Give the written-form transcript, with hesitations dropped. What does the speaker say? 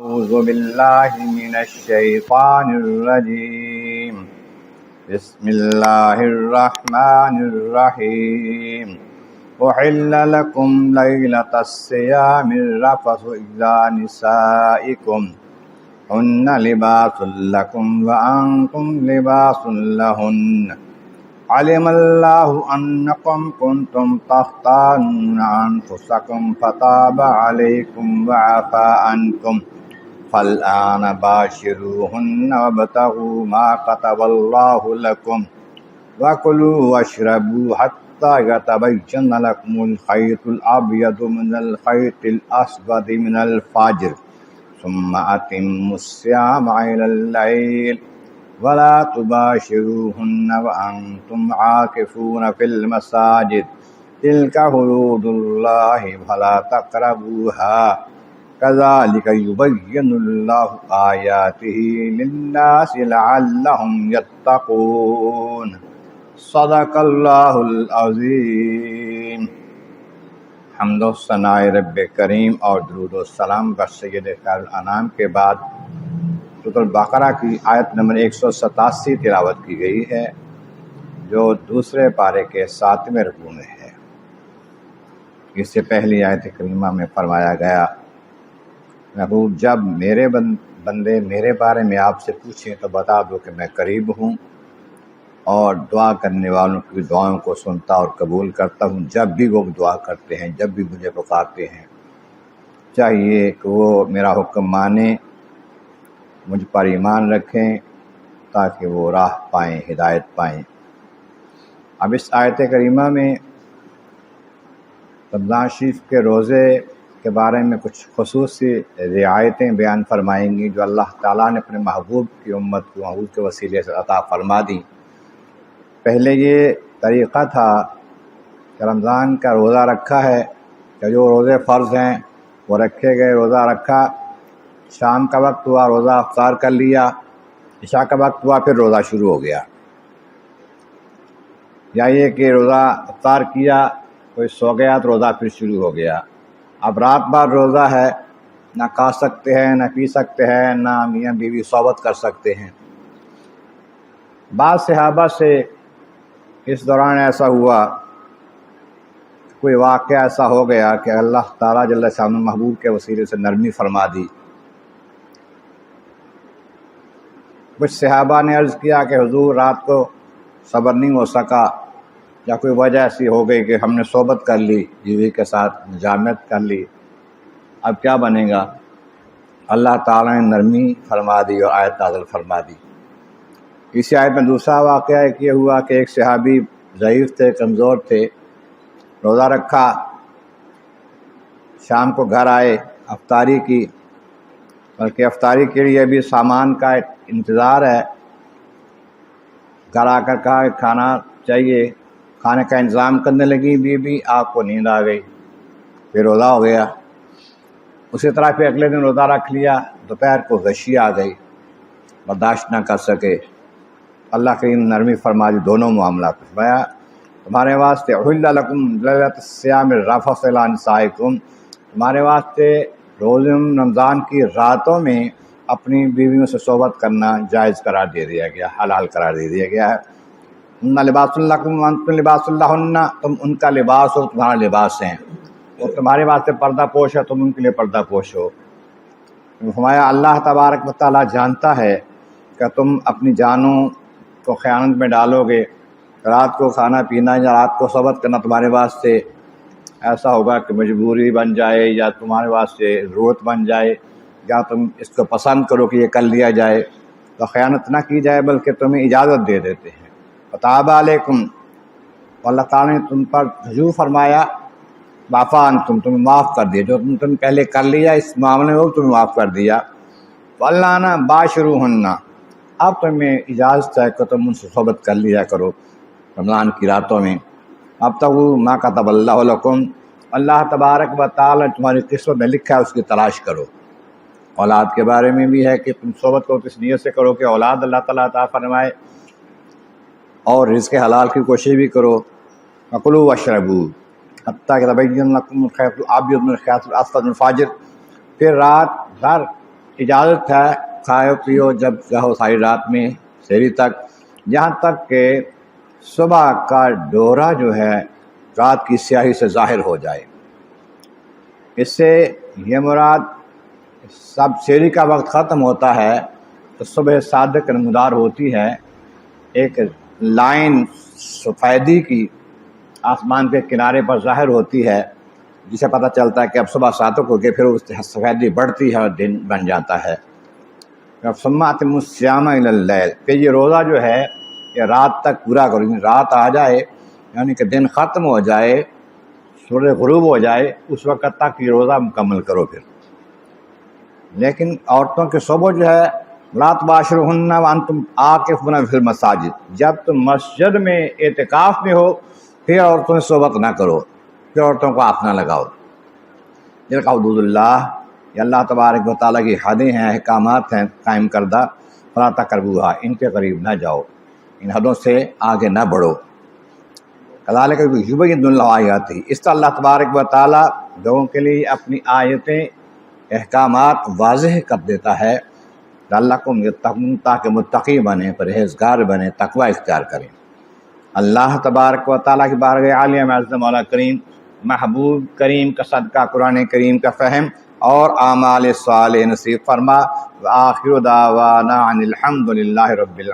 أعوذ بالله من الشيطان الرجيم. بسم الله الرحمن الرحيم. أحل لكم ليلة الصيام الرفث إلى نسائكم هن لباس لكم وأنتم لباس لهن علم الله أنكم كنتم تختانون أنفسكم فتاب عليكم وعفى عنكم فالآن باشروهن وابتغوا ما كتب الله لكم وكلوا واشربوا حتى يتبين لكم الخيط الأبيض من الخيط الأسود من الفجر ثم أتموا الصيام إلى الليل ولا تباشروهن وأنتم عاكفون في المساجد تلك حدود الله فلا تقربوها كذلك يبين الله آياته للناس لعلهم يتقون. صدق اللہ العظیم. حمد و ثناء رب کریم اور درود و سلام بر سید خیر الانام کے بعد سورۃ البقرہ کی آیت نمبر 187 تلاوت کی گئی ہے، جو دوسرے پارے کے 7ویں رکوع میں ہے. اس سے پہلی آیت کریمہ میں فرمایا گیا، محبوب جب میرے بندے میرے بارے میں آپ سے پوچھیں تو بتا دو کہ میں قریب ہوں اور دعا کرنے والوں کی دعاؤں کو سنتا اور قبول کرتا ہوں. جب بھی وہ دعا کرتے ہیں، جب بھی مجھے پکارتے ہیں، چاہیے کہ وہ میرا حکم مانیں، مجھ پر ایمان رکھیں تاکہ وہ راہ پائیں، ہدایت پائیں. اب اس آیت کریمہ میں رمضان شریف کے روزے کے بارے میں کچھ خصوصی رعایتیں بیان فرمائیں گی جو اللہ تعالیٰ نے اپنے محبوب کی امت کو محبوب کے وسیلے سے عطا فرما دی. پہلے یہ طریقہ تھا کہ رمضان کا روزہ رکھا ہے کہ جو روزے فرض ہیں وہ رکھے گئے، روزہ رکھا، شام کا وقت ہوا روزہ افطار کر لیا، عشاء کا وقت ہوا پھر روزہ شروع ہو گیا. یا یہ کہ روزہ افطار کیا، کوئی سو گیا تو روزہ پھر شروع ہو گیا. اب رات بھر روزہ ہے، نہ کھا سکتے ہیں، نہ پی سکتے ہیں، نہ میاں بیوی صحبت کر سکتے ہیں. بعض صحابہ سے اس دوران ایسا ہوا، کوئی واقعہ ایسا ہو گیا کہ اللہ تعالیٰ جل شانہ محبوب کے وسیلے سے نرمی فرما دی. کچھ صحابہ نے عرض کیا کہ حضور رات کو صبر نہیں ہو سکا، یا کوئی وجہ ایسی ہو گئی کہ ہم نے صحبت کر لی، بیوی کے ساتھ مجامعت کر لی، اب کیا بنے گا؟ اللہ تعالیٰ نے نرمی فرما دی اور آیت نازل فرما دی. اسی آیت میں دوسرا واقعہ ایک یہ ہوا کہ ایک صحابی ضعیف تھے، کمزور تھے، روزہ رکھا، شام کو گھر آئے، افطاری کی، بلکہ افطاری کے لیے بھی سامان کا انتظار ہے. گھر آ کر کہا کہ کھانا چاہیے، کھانے کا انتظام کرنے لگی بیوی، آپ کو نیند آ گئی، پھر روزہ ہو گیا. اسی طرح پھر اگلے دن روزہ رکھ لیا، دوپہر کو غشی آ گئی، برداشت نہ کر سکے. اللہ کریم نرمی فرما دی دونوں معاملات میں. فرمایا تمہارے واسطے احل لکم لیلۃ الصیام الرفث الی نسائکم، تمہارے واسطے روز رمضان کی راتوں میں اپنی بیویوں سے صحبت کرنا جائز قرار دے دیا گیا، حلال قرار دے دیا گیا ہے. ہن لباس لکم وانتم لباس لہن، تم ان کا لباس ہو، تمہارا لباس ہیں. وہ تمہارے واسطے پردہ پوش ہے، تم ان کے لیے پردہ پوش ہو. فرمایا اللہ تبارک و تعالیٰ جانتا ہے کہ تم اپنی جانوں کو خیانت میں ڈالو گے. رات کو کھانا پینا یا رات کو صحبت کرنا تمہارے واسطے ایسا ہوگا کہ مجبوری بن جائے، یا تمہارے واسطے ضرورت بن جائے، یا تم اس کو پسند کرو کہ یہ کر لیا جائے. تو خیانت نہ کی جائے بلکہ تمہیں اجازت دے دیتے ہیں. فتاب علیکم، اللہ تعالیٰ نے تم پر رجوع فرمایا، وعفا عنکم، تمہیں معاف کر دیا. جو تم پہلے کر لیا اس معاملے میں وہ تمہیں معاف کر دیا. فالآن باشروہن، اب تمہیں اجازت ہے کہ تم ان سے صحبت کر لیا کرو رمضان کی راتوں میں. اب تک وہ ما کتب اللہ لکم، اللہ تبارک و تعالیٰ تمہاری قسمت میں لکھا ہے اس کی تلاش کرو. اولاد کے بارے میں بھی ہے کہ تم صحبت کو کس نیت سے کرو کہ اولاد اللہ تعالیٰ عطا فرمائے، اور رزق حلال کی کوشش بھی کرو. وکلوا واشربوا حتیٰ کہ تبین لکم الخیط الابیض من الخیط الاسود من الفجر. پھر رات بھر اجازت ہے کھاؤ پیو جب چاہو ساری رات میں سحری تک، یہاں تک کہ صبح کا ڈورا جو ہے رات کی سیاہی سے ظاہر ہو جائے۔ اس سے یہ مراد سب سحری کا وقت ختم ہوتا ہے تو صبح صادق نمودار ہوتی ہے، ایک لائن سفیدی کی آسمان کے کنارے پر ظاہر ہوتی ہے، جسے پتہ چلتا ہے کہ اب صبح صادق ہو گئی، پھر اس سفیدی بڑھتی ہے اور دن بن جاتا ہے۔ ثم اتموا الصیام الی اللیل، کہ یہ روزہ جو ہے یہ رات تک پورا کرو، رات آ جائے یعنی کہ دن ختم ہو جائے، سورج غروب ہو جائے، اس وقت تک یہ روزہ مکمل کرو پھر۔ لیکن عورتوں کے صبح جو ہے لا تباشروہن وانتم عاکفون فی المساجد، جب تم مسجد میں اعتکاف میں ہو پھر عورتوں سے صحبت نہ کرو، پھر عورتوں کو ہاتھ نہ لگاؤ۔ تلک حدود اللہ، یہ اللہ تبارک و تعالیٰ کی حدیں ہیں، احکامات ہیں قائم کردہ، فلا تقربوہا، ان کے قریب نہ جاؤ، ان حدوں سے آگے نہ بڑھو۔ کذالک یبین اللہ آیاتہ، اس طرح اللہ تبارک و تعالیٰ لوگوں کے لیے اپنی آیتیں احکامات واضح کر دیتا ہے، لعلکم یتقون، تاکہ متقی بنیں، پرہیزگار بنیں، تقوی اختیار کریں۔ اللہ تبارک و تعالیٰ کی بارگاہ عالیہ میں عزت مولا کریم، محبوب کریم کا صدقہ قرآن کریم کا فہم اور اعمال صالح نصیب فرما۔ وآخر دعوانا ان الحمد للہ رب العالمین۔